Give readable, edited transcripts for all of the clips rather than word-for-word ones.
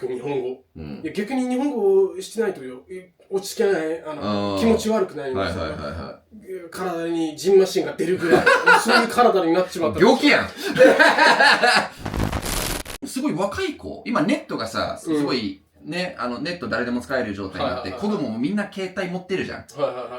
く日本語。うん、逆に日本語をしてないと落ち着けない、気持ち悪くないんですよ。体にジンマシンが出るぐらい、そういう体になっちまった。病気やんすごい若い子、今ネットがさ、すごい、ね、ネット誰でも使える状態になって、子供もみんな携帯持ってるじゃん。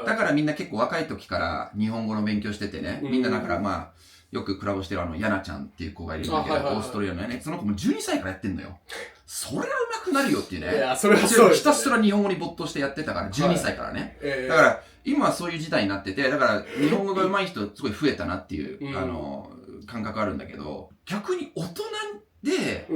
だからみんな結構若い時から日本語の勉強しててね、みんなだからまあ、よくクラブしてるヤナちゃんっていう子がいるんだけど、オーストラリアのね、その子も12歳からやってんのよ。それは上手くなるよっていうね。いや、それはそうです、ね。ひたすら日本語に没頭してやってたから、12歳からね。だから、今はそういう時代になってて、だから日本語が上手い人すごい増えたなっていう、感覚あるんだけど、逆に大人で、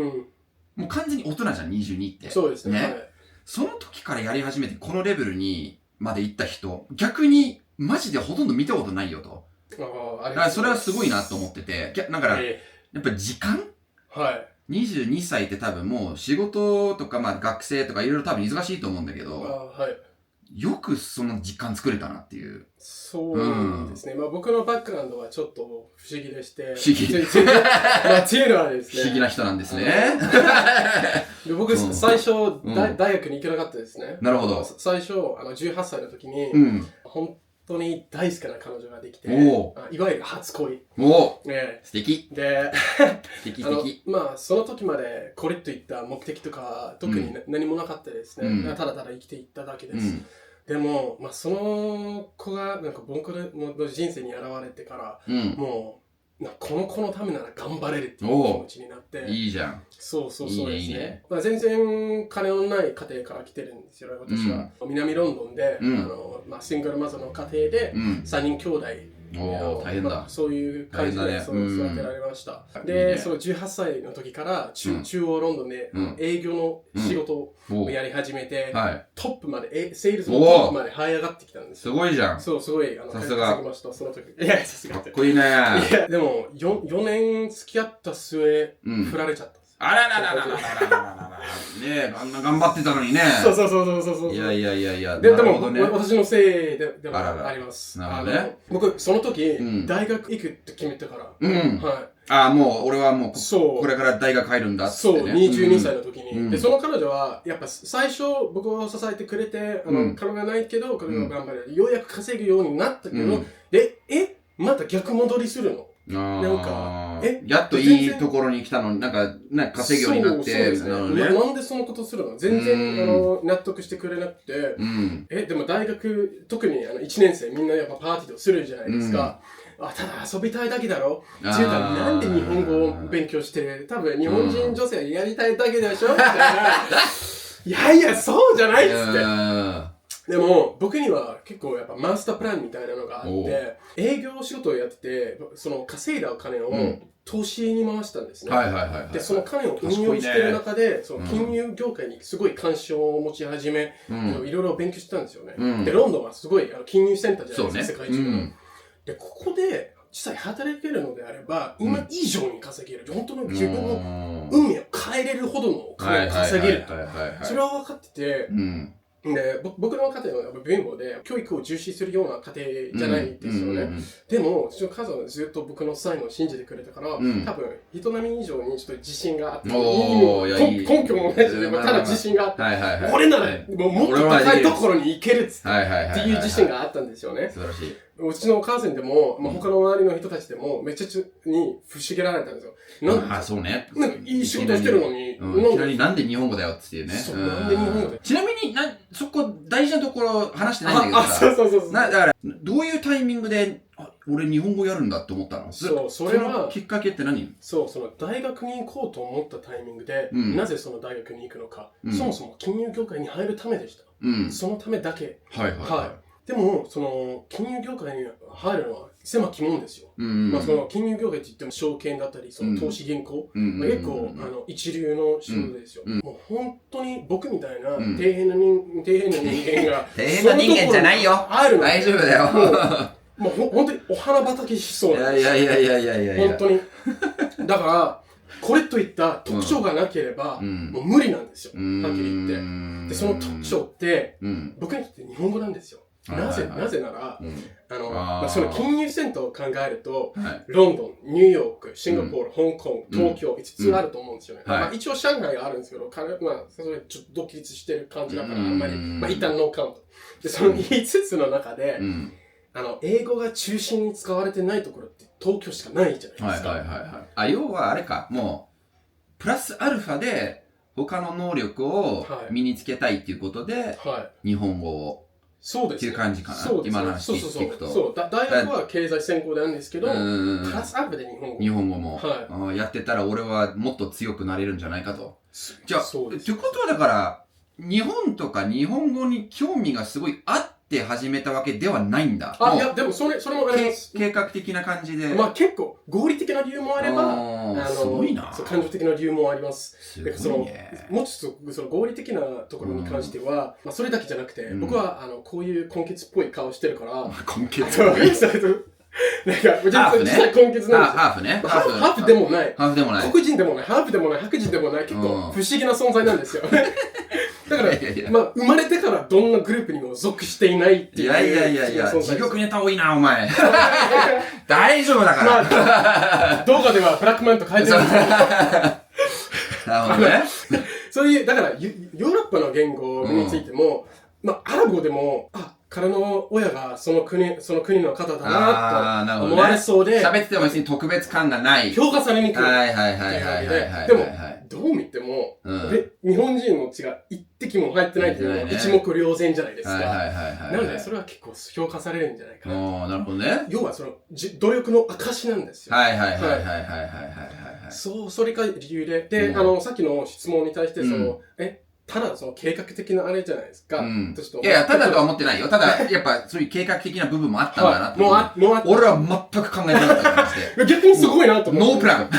もう完全に大人じゃん、22って。そうですね。その時からやり始めて、このレベルにまで行った人、逆にマジでほとんど見たことないよと。だからそれはすごいなと思ってて、だから、やっぱり時間22歳って多分もう仕事とかまあ学生とかいろいろ多分忙しいと思うんだけど、よくその時間作れたなっていう。そうですね。まあ僕のバックグラウンドはちょっと不思議でして。不思議。まあっていうのはですね。不思議な人なんですね。僕最初大学に行けなかったですね。なるほど。最初18歳の時に、本当に大好きな彼女ができて、いわゆる初恋。素敵。で、素敵。まあ、その時までこれといった目的とか特に何もなかったですね。ただただ生きていっただけです。でも、まあ、その子がなんか僕の人生に現れてから、もう、この子のためなら頑張れるっていう気持ちになって。いいじゃん。そうですね。まあ、全然金のない家庭から来てるんですよ、私は。南ロンドンで、まあ、シングルマザーの家庭で3人兄弟。大変だ。そういう感じで育てられました。で、その18歳の時から中央ロンドンで営業の仕事をやり始めて、トップまで、セールスのトップまで這い上がってきたんですよ。すごいじゃん。そう、すごい、さすが。その時。いや、さすが。かっこいいね。いや、でも、4年付き合った末、振られちゃった。あららららららららら。ねえ、あんな頑張ってたのにね。そう。いや。でも、私のせいでもあります。なるほどね。僕、その時、大学行くって決めてから。ああ、もう、俺はもう、これから大学入るんだって。そう、22歳の時に。で、その彼女は、やっぱ最初、僕を支えてくれて、金がないけど、彼女が頑張る。ようやく稼ぐようになったけど、また逆戻りするの。なんか、やっといいところに来たのに、なんか稼ぐようになって、なんでそのことするの全然、納得してくれなくて、でも大学、特に1年生みんなやっぱパーティーをするじゃないですか。ただ遊びたいだけだろっていうか、なんで日本語を勉強してる多分日本人女性やりたいだけでしょみたいな。いや、そうじゃないっつって。でも、僕には結構やっぱマスタープランみたいなのがあって、営業仕事をやってて、その稼いだお金を投資に回したんですね。で、その金を運用してる中で、その金融業界にすごい関心を持ち始め、いろいろ勉強してたんですよね。で、ロンドンはすごい金融センターじゃないですか、世界中の。で、ここで実際働けるのであれば、今以上に稼げる。本当に自分の運命を変えれるほどのお金を稼げる。それは分かってて、で、僕の家庭は貧乏で、教育を重視するような家庭じゃないですよね。でも、うちの家族はずっと僕の才能を信じてくれたから、多分、人並み以上にちょっと自信があって、根拠もないし、ただ自信があって、これならもっと高いところに行けるっていう自信があったんですよね。素晴らしい。うちのお母さんでも、他の周りの人たちでも、めちゃくちゃに不思議られたんですよ。そうね。なんかいい仕事してるのに。いきなりなんで日本語だよっていうね。なんで日本語だよ。ちなみに、そこ大事なところ話してないんだけどさ。そう。だから、どういうタイミングで、俺日本語やるんだって思ったの？それは、きっかけって何？その大学に行こうと思ったタイミングで、なぜその大学に行くのか。そもそも金融業界に入るためでした。そのためだけ。でも、その、金融業界に入るのは狭きもんですよ。まあ、その、金融業界って言っても証券だったり、その投資銀行、結構、一流の仕事ですよ。もう本当に僕みたいな底辺の人間が、底辺の人間じゃないよ。大丈夫だよ。もう本当にお花畑しそうなんです。いや。本当に。だから、これといった特徴がなければ、もう無理なんですよ。はっきり言って。で、その特徴って、僕にとって日本語なんですよ。なぜなら、その金融センターを考えると、はい、ロンドン、ニューヨーク、シンガポール、香港、東京、5つあると思うんですよね。一応上海があるんですけど、それちょっと独立してる感じだから、あんまり、一旦ノーカウント。で、その5つの中で、英語が中心に使われてないところって東京しかないじゃないですか。要はあれか、もう、プラスアルファで、他の能力を身につけたいっていうことで、日本語を。そうです、っていう感じかな。今の話聞くと。そう。大学は経済専攻なんですけど、プラスアルファで日本語も、やってたら俺はもっと強くなれるんじゃないかと。じゃあ、ってことはだから、日本とか日本語に興味がすごいあって始めたわけではないんだ。いや、でもそれもあります。計画的な感じで。結構、合理的な理由もあれば、すごいな。感情的な理由もあります。すごいね。もうちょっと、その合理的なところに関しては、それだけじゃなくて、僕は、こういう根血っぽい顔してるから、根血っぽい。なんか、実際根血なんですよ。ハーフね。ハーフでもない。黒人でもない。ハーフでもない。白人でもない。結構、不思議な存在なんですよ。だから、生まれてからどんなグループにも属していないっていう。いや、地獄ネタ多いな、お前。大丈夫だから。動画ではブラックマンと書いてるんですよ。なるほどね。そういう、だから、ヨーロッパの言語についても、アラブ語でも、彼の親がその国の方だなと思われそうで。喋ってても別に特別感がない。評価されにくい。でも、どう見ても、日本人の血が一滴も入ってないっていうのは一目瞭然じゃないですか。なので、それは結構評価されるんじゃないかな。なるほどね。要は、その、努力の証なんですよ。それが理由で。で、さっきの質問に対して、ただ、その計画的なあれじゃないですか。いや、ただとは思ってないよ。ただ、やっぱ、そういう計画的な部分もあったんだなって。俺は全く考えてなかった感じで。逆にすごいなと思って。ノープラン。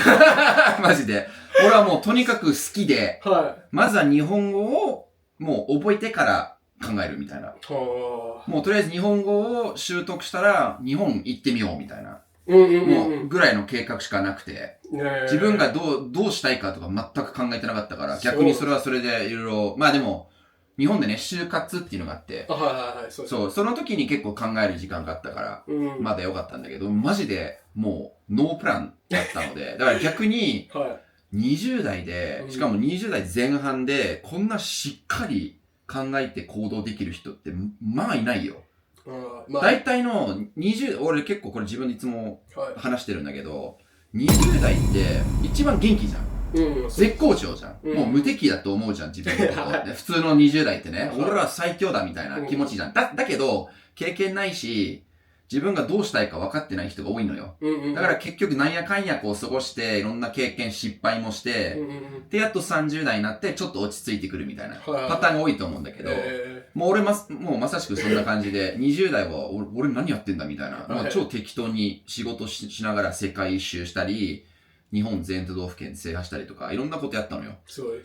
マジで。俺はもうとにかく好きで、まずは日本語をもう覚えてから考えるみたいな。もうとりあえず日本語を習得したら、日本行ってみようみたいな。もうぐらいの計画しかなくて、自分がどうしたいかとか全く考えてなかったから、逆にそれはそれでいろいろ、でも、日本でね、就活っていうのがあって、その時に結構考える時間があったから、まだ良かったんだけど、マジでもうノープランだったので、だから逆に、20代で、しかも20代前半で、こんなしっかり考えて行動できる人って、まあいないよ。大体の俺結構これ自分でいつも話してるんだけど、20代って一番元気じゃん。絶好調じゃん。もう無敵だと思うじゃん、自分のこと。普通の20代ってね、俺ら最強だみたいな気持ちじゃん。だけど、経験ないし、自分がどうしたいか分かってない人が多いのよ。だから結局なんやかんやこう過ごして、いろんな経験失敗もして、で、やっと30代になってちょっと落ち着いてくるみたいなパターンが多いと思うんだけど、もうもうまさしくそんな感じで、20代は俺何やってんだみたいな、超適当に仕事しながら世界一周したり、日本全都道府県制覇したりとか、いろんなことやったのよ。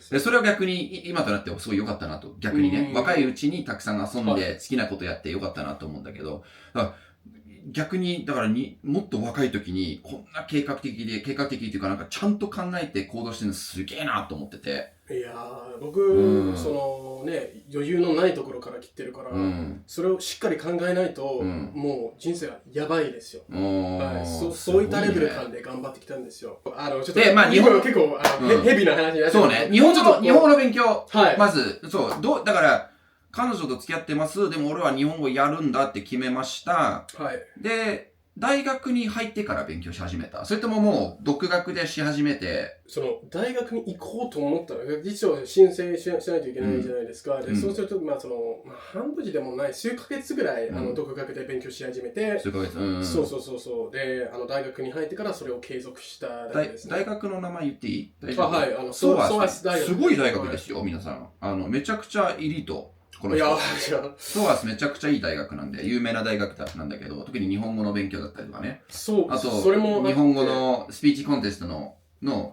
で、それは逆に今となってはすごい良かったなと。逆にね、若いうちにたくさん遊んで好きなことやって良かったなと思うんだけど、逆に、だからもっと若い時に、こんな計画的っていうかなんかちゃんと考えて行動してるのすげえなと思ってて。いやー、僕、そのね、余裕のないところから来てるから、それをしっかり考えないと、もう人生はやばいですよ。そういったレベル感で頑張ってきたんですよ。ちょっと、日本結構、ヘビーな話になってそうね。日本語の勉強。まず、だから、彼女と付き合ってます。でも俺は日本語やるんだって決めました。で、大学に入ってから勉強し始めた。それとももう独学でし始めて。大学に行こうと思ったら、実は申請しないといけないじゃないですか。で、そうすると、半年でもない、数ヶ月ぐらい、独学で勉強し始めて。数ヶ月。そう。で、大学に入ってからそれを継続しただけですね。大学の名前言っていい？はい、ソアス大学。すごい大学ですよ、皆さん。めちゃくちゃエリート。ソアスめちゃくちゃいい大学なんで、有名な大学なんだけど、特に日本語の勉強だったりとかね。あと、日本語のスピーチコンテストの、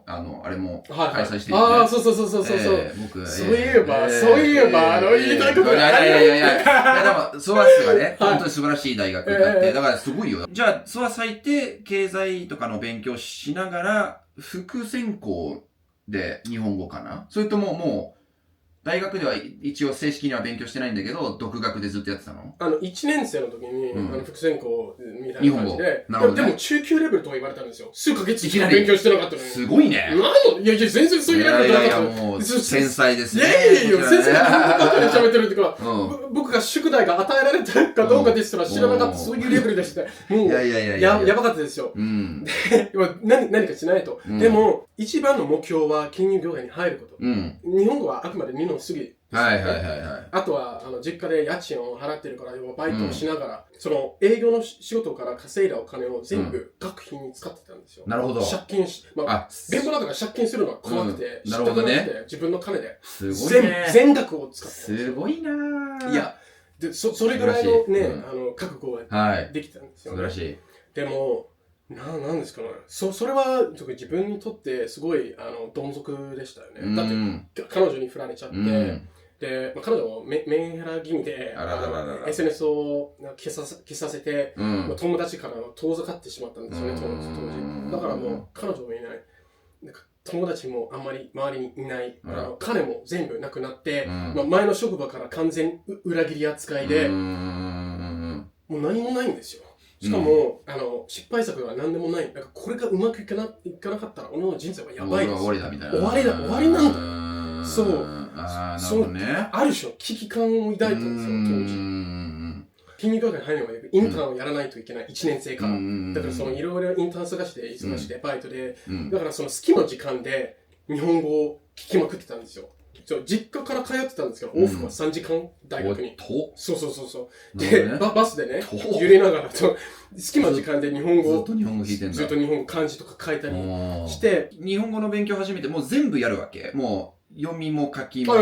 あれも開催してる、ね。そう。僕、そういえば、言いたいことがある。いや、でも、ソアスがね、本当に素晴らしい大学だって、だからすごいよ。じゃあ、ソアス入って、経済とかの勉強しながら、副専攻で日本語かな？それとももう、大学では一応正式には勉強してないんだけど、独学でずっとやってたの1年生の時に、副専攻みたいな感じで、なるほどね、でも中級レベルとは言われたんですよ。数ヶ月しか勉強してなかったのに。すごいね。いや、全然そういうレベルじゃなかった。いやもう、天才ですね。いや、先生が本当に喋ってるっていうか、僕が宿題が与えられたかどうかですら知らなかった、そういうレベルでした。もう、やばかったですよ。で、何かしないと。でも、一番の目標は金融業界に入ること。日本語はあくまで2の次。あとは、実家で家賃を払ってるから、バイトをしながら、その営業の仕事から稼いだお金を全部学費に使ってたんですよ。なるほど。借金し、弁護だから借金するのは怖くて、なるほどね。自分の金で、すごいね。全額を使ってた。すごいなぁ。いや、で、それぐらいのね、覚悟ができたんですよ。素晴らしい。でも、なんですかね。それは、自分にとってすごい、どん底でしたよね。だって、彼女に振られちゃって、で、彼女もメンヘラ気味で、SNS を消させて、友達から遠ざかってしまったんですよね、当時。だからもう、彼女もいない。友達もあんまり周りにいない。金も全部なくなって、前の職場から完全裏切り扱いで、もう何もないんですよ。しかも、失敗作は何でもない。これがうまくいかなかったら、俺の人生はやばいです。終わりだみたいな。終わりなんだ。そう。なるほどね。ある種の危機感を抱いたんですよ、当時。金融業界に入るのはインターンをやらないといけない、1年生から。だからいろいろインターン探して、忙しくて、バイトで。だからその隙間時間で日本語を聞きまくってたんですよ。実家から通ってたんですけど、往復は3時間大学に。そう。で、バスでね、揺れながら隙間時間で日本語を、ずっと日本語弾いてんだ。ずっと日本語漢字とか書いたりして。日本語の勉強始めて、もう全部やるわけ。もう、読みも書きも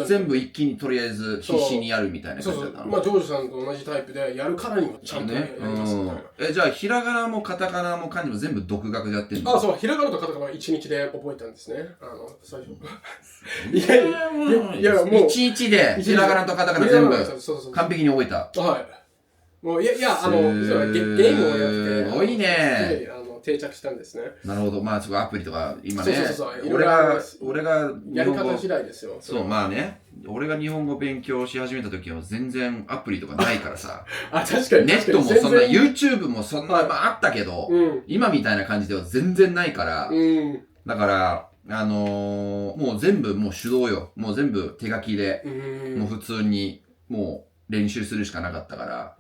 全部一気にとりあえず必死にやるみたいな感じだったの。まあ、ジョージさんと同じタイプで、やるからにはちゃんとやりますみたいな。じゃあ、ひらがなもカタカナも漢字も全部独学でやってるの？そう、ひらがなとカタカナは1日で覚えたんですね。最初。いや、もう。1日でひらがなとカタカナ全部完璧に覚えた。はい。もう、ゲームをやって。すごいね。定着したんですね。なるほど。まあ、アプリとか、今ね。俺が、やり方次第ですよ。そう、まあね。俺が日本語勉強し始めた時は全然アプリとかないからさ。確かに。ネットもそんな、YouTube もそんな、あったけど、今みたいな感じでは全然ないから。だから、もう全部もう手動よ。もう全部手書きで、もう普通に、もう、練習するしかなかったから、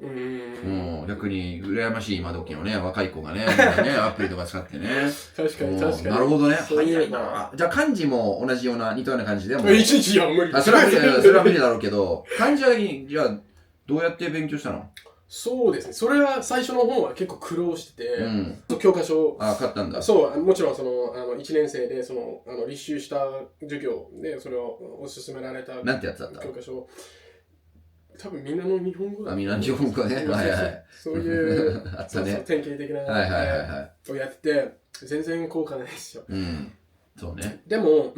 もう逆に羨ましい今時のね、若い子がね、アプリとか使ってね。確かに。なるほどね。早いな。じゃあ漢字も同じような、似たような感じでも。一日は無理。それは無理だろうけど、漢字はじゃあどうやって勉強したの？そうですね。それは最初の方は結構苦労してて、教科書。買ったんだ。そう、もちろん1年生で、履修した授業で、それをおすすめられたなんてやつだった教科書。多分みんなの日本語だ。みんなの日本語ね。そういうあったね。典型的なをやってて、全然効果ないですよ。そうね。でも、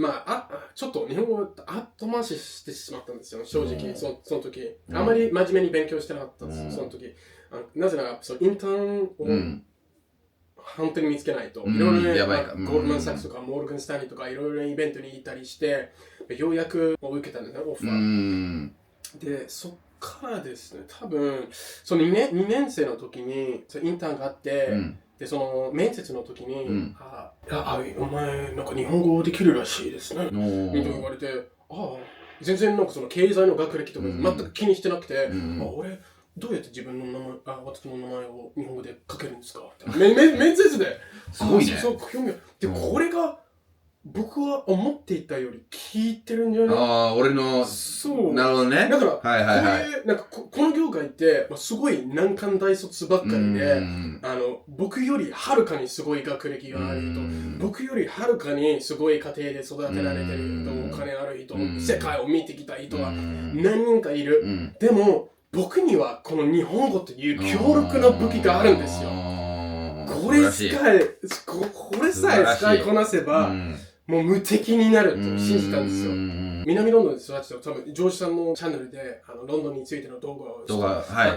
ちょっと日本語後回ししてしまったんですよ、正直。その時。あまり真面目に勉強してなかったんです、その時。なぜなら、インターンを本当に見つけないと。いろいろね、ゴールドマン・サックスとかモルガン・スタンリーとかいろいろなイベントに行ったりして、ようやく受けたんですね、オファー。で、そっからですね、多分、その2年生の時にインターンがあって、で、その面接の時に、お前、なんか日本語できるらしいですね。みたいな言われて、全然なんかその経済の学歴とか全く気にしてなくて、俺、どうやって自分の名前、私の名前を日本語で書けるんですか面接で。すごいね。そう、興味で、これが、僕は思っていたより聞いてるんじゃない？俺の。そう。なるほどね。だから、なんかこの業界って、すごい難関大卒ばっかりで、僕よりはるかにすごい学歴がある人、僕よりはるかにすごい家庭で育てられてる人、お金ある人、世界を見てきた人は何人かいる。でも、僕にはこの日本語という強力な武器があるんですよ。これさえ使いこなせば、もう無敵になると信じたんですよ。南ロンドンで育ちた多分、ジョージさんのチャンネルで、ロンドンについての動画を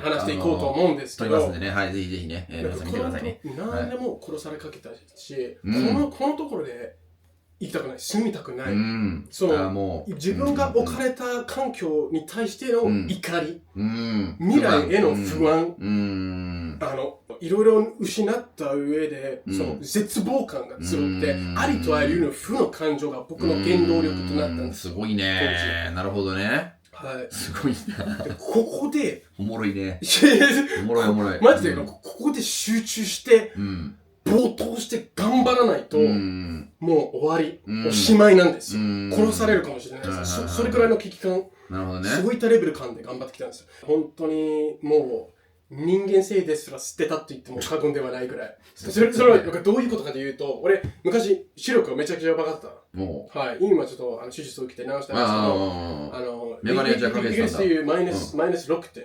話していこうと思うんですけど。撮りますんでね。はい、ぜひぜひね。皆さん見てくださいね。何でも殺されかけたし、このところで、行きたくない、住みたくない。もう自分が置かれた環境に対しての怒り、未来への不安、いろいろ失った上で、その絶望感が強くて、ありとあらゆる負の感情が僕の原動力となったんです。すごいね。なるほどね。はい。すごいな。ここで、おもろいね。おもろいおもろい。マジで、ここで集中して、没頭して頑張らないと、もう終わり、おしまいなんですよ。殺されるかもしれないです。それくらいの危機感、なるほどね。そういったレベル感で頑張ってきたんですよ。本当にもう、人間性ですら捨てたと言っても過言ではないぐらい。それはどういうことかというと、俺、昔、視力がめちゃくちゃやばかった。はい。今ちょっと手術を受けて直したんですけど、メガネじゃかけてたんだ。イギリスでいうマイナス6点、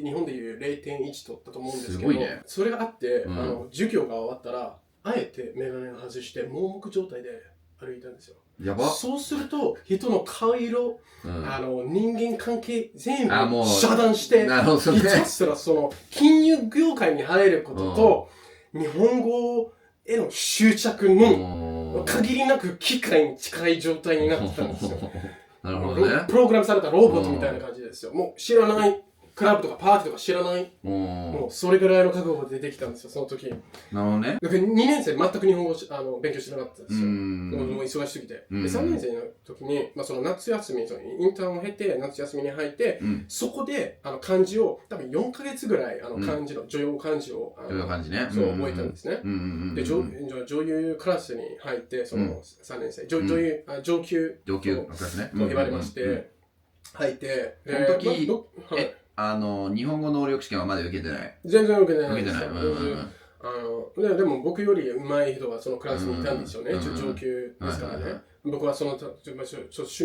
日本でいう 0.1 取ったと思うんですけど、すごいね。それがあって、授業が終わったら、あえてメガネを外して盲目状態で歩いたんですよ。やば。そうすると、人の顔色、人間関係全部遮断して、ひたすらその金融業界に入ることと、日本語への執着の限りなく機械に近い状態になってたんですよ。なるほどね。プログラムされたロボットみたいな感じですよ。もう知らないクラブとかパーティーとか知らない。もうそれぐらいの覚悟で出てきたんですよ、その時。なるほどね。だから2年生全く日本語を勉強してなかったんですよ。もう忙しすぎて。で、3年生の時に、その夏休み、そのインターンを経て、夏休みに入って、そこで漢字を、多分4ヶ月ぐらい、漢字の、女優漢字を、そう覚えたんですね。で、女優クラスに入って、その3年生、上級と言われまして、入って、その時、日本語能力試験はまだ受けてない。全然受けてない。でも僕より上手い人がそのクラスにいたんですよね。上級ですからね。僕はその趣味程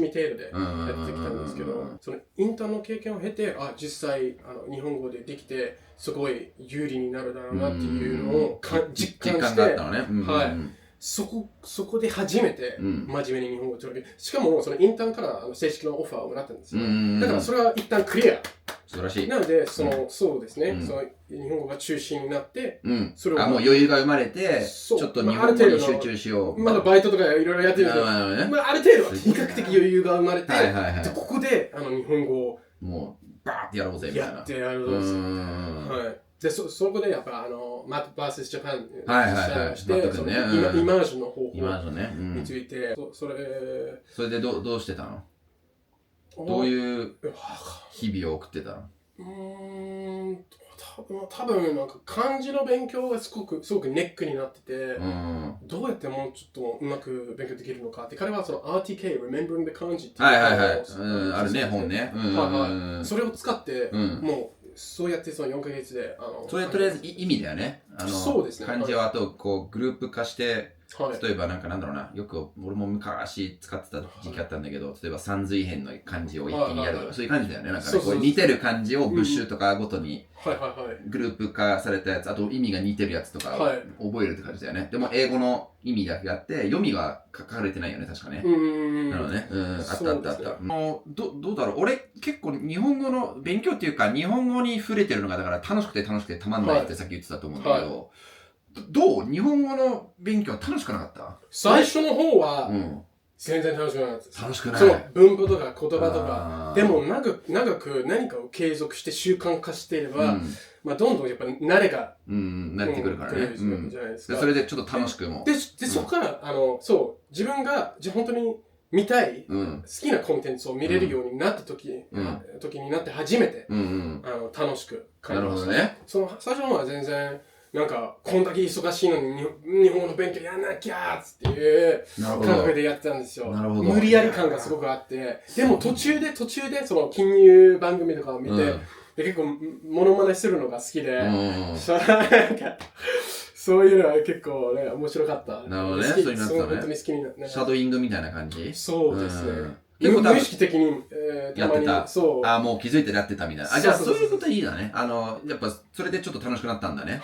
度でやってきたんですけど、そのインターンの経験を経て、実際日本語でできて、すごい有利になるだろうなっていうのを実感して、はい。そこで初めて真面目に日本語を取り上げる。しかもそのインターンから正式なオファーをもらったんですよ。だからそれは一旦クリア。素晴らしい。なので、そうですね、その日本語が中心になって、それをもう余裕が生まれて、ちょっと日本語に集中しよう。まだバイトとかいろいろやってるんですけど、ある程度は比較的余裕が生まれて、ここで日本語をもうバーってやろうぜみたいな。やってやろうぜ。はい。で、そこでやっぱマットバーセスジャパンして、イマージョンの方法について、それでどうしてたの？どういう日々を送ってたの？多分なんか漢字の勉強がすごくネックになってて、どうやってもうちょっとうまく勉強できるのかって、彼はその RTK Remembering the Kanji っていうあるね、本ね。それを使って、もうそうやってその4ヶ月でそれとりあえず意味だよね。そうですね。漢字をあとこうグループ化して、例えばなんだろうな、よく俺も昔使ってた時期あったんだけど、例えば三髄編の漢字を一気にやるとか、そういう感じだよね。なんかね、こう似てる漢字をブッシュとかごとにグループ化されたやつ、あと意味が似てるやつとかを覚えるって感じだよね。でも英語の意味だけあって、読みが書かれてないよね、確かね。なのでね、あった。どうだろう、俺結構日本語の勉強っていうか、日本語に触れてるのがだから楽しくてたまんないってさっき言ってたと思うんだけど、どう？日本語の勉強は楽しくなかった？最初の方は、全然楽しくなかったです。楽しくない。そう、文法とか言葉とか。でも長く何かを継続して習慣化していれば、どんどんやっぱ慣れが、慣れてくるからね。それでちょっと楽しくも。で、そこから、自分が、本当に見たい、好きなコンテンツを見れるようになった時になって初めて、楽しく感じました。なるほどね。最初の方は全然、なんか、こんだけ忙しいのに日本語の勉強やんなきゃっていう感覚でやってたんですよ。無理やり感がすごくあって。でも途中でその金融番組とかを見て、で結構モノマネするのが好きで、そういうのは結構ね、面白かった。なるほどね。そういうの本当に好きになった。シャドウイングみたいな感じ？そうですね。結構無意識的に、やってた。もう気づいてやってたみたいな。じゃあそういうこといいだね。やっぱそれでちょっと楽しくなったんだね。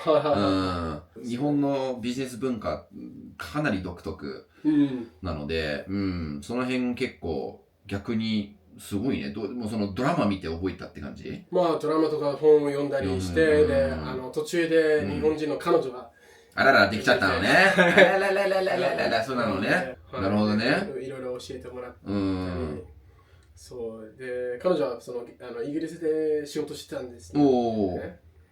日本のビジネス文化、かなり独特なので、その辺結構逆にすごいね。もうそのドラマ見て覚えたって感じ？ドラマとか本を読んだりして、で、途中で日本人の彼女があらら、できちゃったのね。あらららららら、そうなのね。なるほどね。いろいろ教えてもらったり。そうで、彼女はイギリスで仕事してたんですね。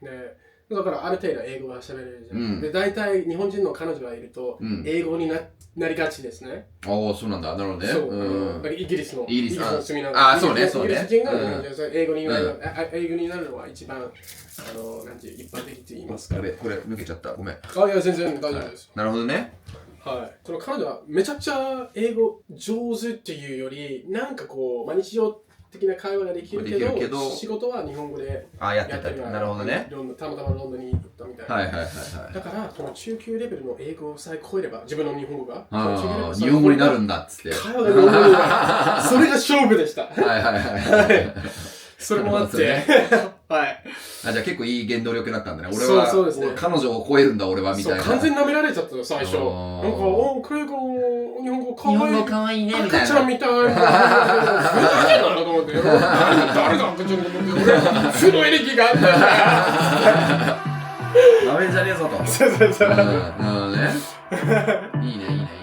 で、だからある程度英語が喋れるじゃん。で、大体日本人の彼女がいると、英語になりがちですね。ああ、そうなんだ。なるほどね。そう。イギリスの住みながら。ああ、そうね、そうね。イギリス人が英語になるのは一番、なんていう、一般的って言いますか。これ抜けちゃった。ごめん。あ、いや、全然大丈夫です。なるほどね。はい。この彼女はめちゃくちゃ英語上手っていうより、なんかこう、日常的な会話ができるけど、仕事は日本語でやってたり。なるほどね。たまたまロンドンに行ったみたいな。はいはいはい。だから、この中級レベルの英語をさえ超えれば、自分の日本語が、日本語になるんだっつって。会話が日本語になる。それが勝負でした。はいはいはい。それもあって、はい。じゃあ結構いい原動力だったんだね。俺は、彼女を超えるんだ俺はみたいな。完全に舐められちゃったよ、最初。なんか、クレイ君、日本語かわいい。日本語かわいいね、みたいな。赤ちゃんみたいな。ふざけんなと思って。誰だ赤ちゃんと思って。俺、負のエネルギーがあったんだ。ダメじゃねえぞと。そう。いいね、いいね。